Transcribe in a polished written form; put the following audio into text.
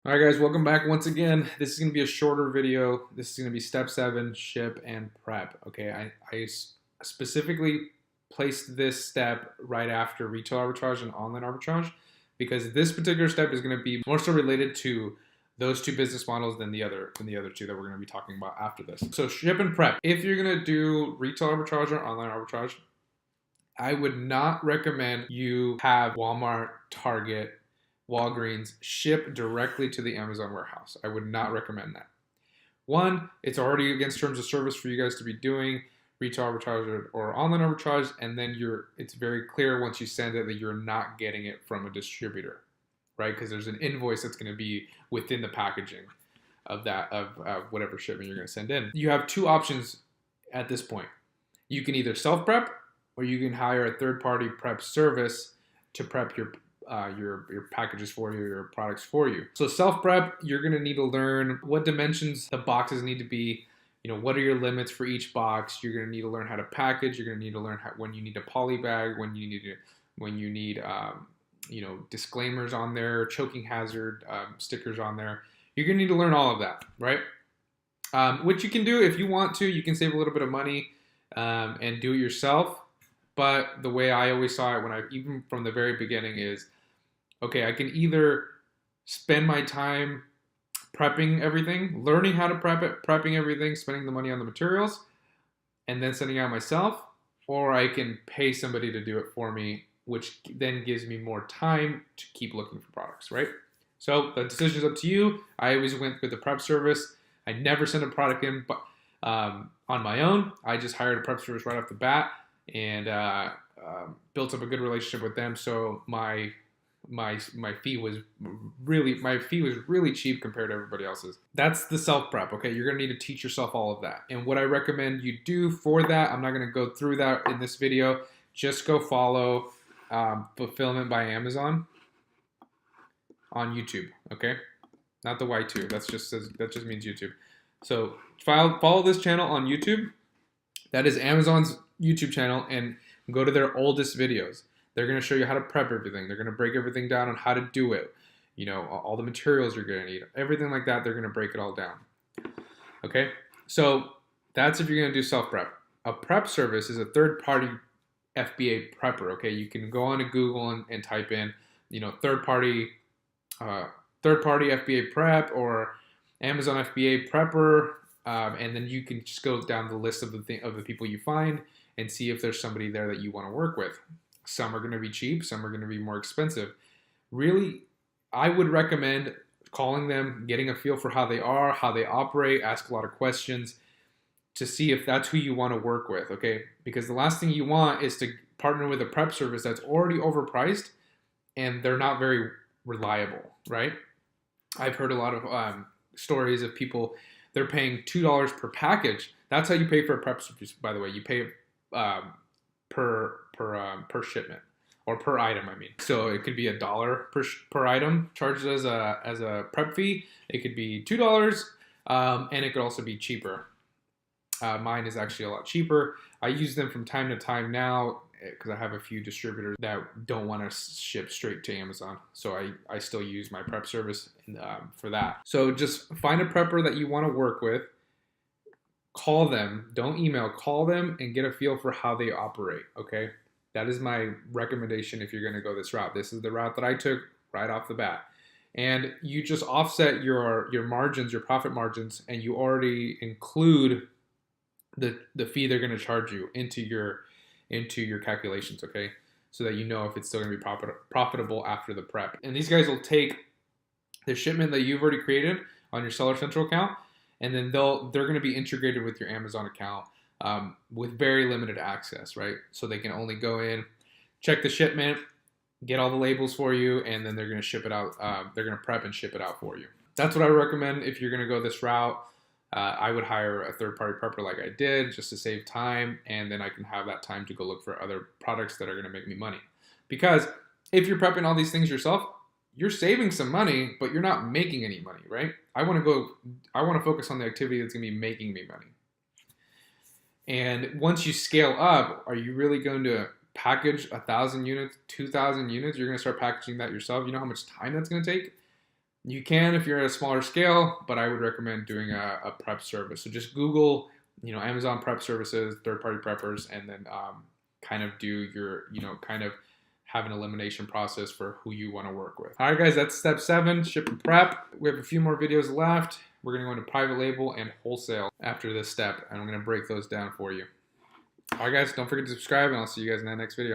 All right, guys, welcome back once again. This is going to be a shorter video. This is going to be step 7, ship and prep. Okay, I specifically placed this step right after retail arbitrage and online arbitrage because this particular step is going to be more so related to those two business models than the other two that we're going to be talking about after this. So ship and prep. If you're going to do retail arbitrage or online arbitrage, I would not recommend you have Walmart, Target, Walgreens ship directly to the Amazon warehouse. I would not recommend that. One, it's already against terms of service for you guys to be doing retail arbitrage or online arbitrage, and then it's very clear once you send it that you're not getting it from a distributor, right? Because there's an invoice that's going to be within the packaging of whatever shipment you're going to send in. You have two options at this point. You can either self-prep or you can hire a third-party prep service to prep your packages for you, your products for you. So self-prep, you're gonna need to learn what dimensions the boxes need to be. You know, what are your limits for each box? You're gonna need to learn how to package. You're gonna need to learn when you need a poly bag, when you need disclaimers on there, choking hazard stickers on there. You're gonna need to learn all of that, right? Which you can do if you want to. You can save a little bit of money and do it yourself. But the way I always saw it even from the very beginning is, okay, I can either spend my time prepping everything, learning how to prep it, prepping everything, spending the money on the materials, and then sending out myself, or I can pay somebody to do it for me, which then gives me more time to keep looking for products, right? So the decision's up to you. I always went with the prep service. I never sent a product in on my own. I just hired a prep service right off the bat and built up a good relationship with them. So my fee was really cheap compared to everybody else's. That's the self prep. Okay, you're gonna need to teach yourself all of that. And what I recommend you do for that, I'm not gonna go through that in this video. Just go follow Fulfillment by Amazon on YouTube. Okay, not the Y2. That just means YouTube. So follow this channel on YouTube. That is Amazon's YouTube channel, and go to their oldest videos. They're going to show you how to prep everything. They're going to break everything down on how to do it. You know, all the materials you're going to need, everything like that. They're going to break it all down. Okay, so that's if you're going to do self prep. A prep service is a third-party FBA prepper. Okay, you can go on to Google and type in, you know, third-party FBA prep or Amazon FBA prepper, and then you can just go down the list of the people you find and see if there's somebody there that you want to work with. Some are going to be cheap, some are going to be more expensive. Really, I would recommend calling them, getting a feel for how they are, how they operate, ask a lot of questions to see if that's who you want to work with, okay? Because the last thing you want is to partner with a prep service that's already overpriced and they're not very reliable, right? I've heard a lot of stories of people, they're paying $2 per package. That's how you pay for a prep service, by the way. You pay per shipment or per item. I mean, so it could be $1 per item charged as a prep fee. It could be $2, and it could also be cheaper. Mine is actually a lot cheaper. I use them from time to time now because I have a few distributors that don't want to ship straight to Amazon. So I still use my prep service for that. So just find a prepper that you want to work with. Call them, don't email, call them and get a feel for how they operate, okay? That is my recommendation if you're gonna go this route. This is the route that I took right off the bat. And you just offset your margins, your profit margins, and you already include the fee they're gonna charge you into your calculations, okay? So that you know if it's still gonna be profitable after the prep. And these guys will take the shipment that you've already created on your Seller Central account, and then they're going to be integrated with your Amazon account with very limited access, right? So they can only go in, check the shipment, get all the labels for you, and then they're going to ship it out. They're going to prep and ship it out for you. That's what I recommend if you're going to go this route. I would hire a third-party prepper like I did just to save time, and then I can have that time to go look for other products that are going to make me money. Because if you're prepping all these things yourself, you're saving some money, but you're not making any money, right? I want to focus on the activity that's going to be making me money. And once you scale up, are you really going to package 1,000 units, 2,000 units? You're going to start packaging that yourself. You know how much time that's going to take? You can if you're at a smaller scale, but I would recommend doing a prep service. So just Google, Amazon prep services, third-party preppers, and then kind of do your, kind of have an elimination process for who you want to work with. All right, guys, that's step 7, ship and prep. We have a few more videos left. We're going to go into private label and wholesale after this step, and I'm going to break those down for you. All right, guys, don't forget to subscribe, and I'll see you guys in that next video.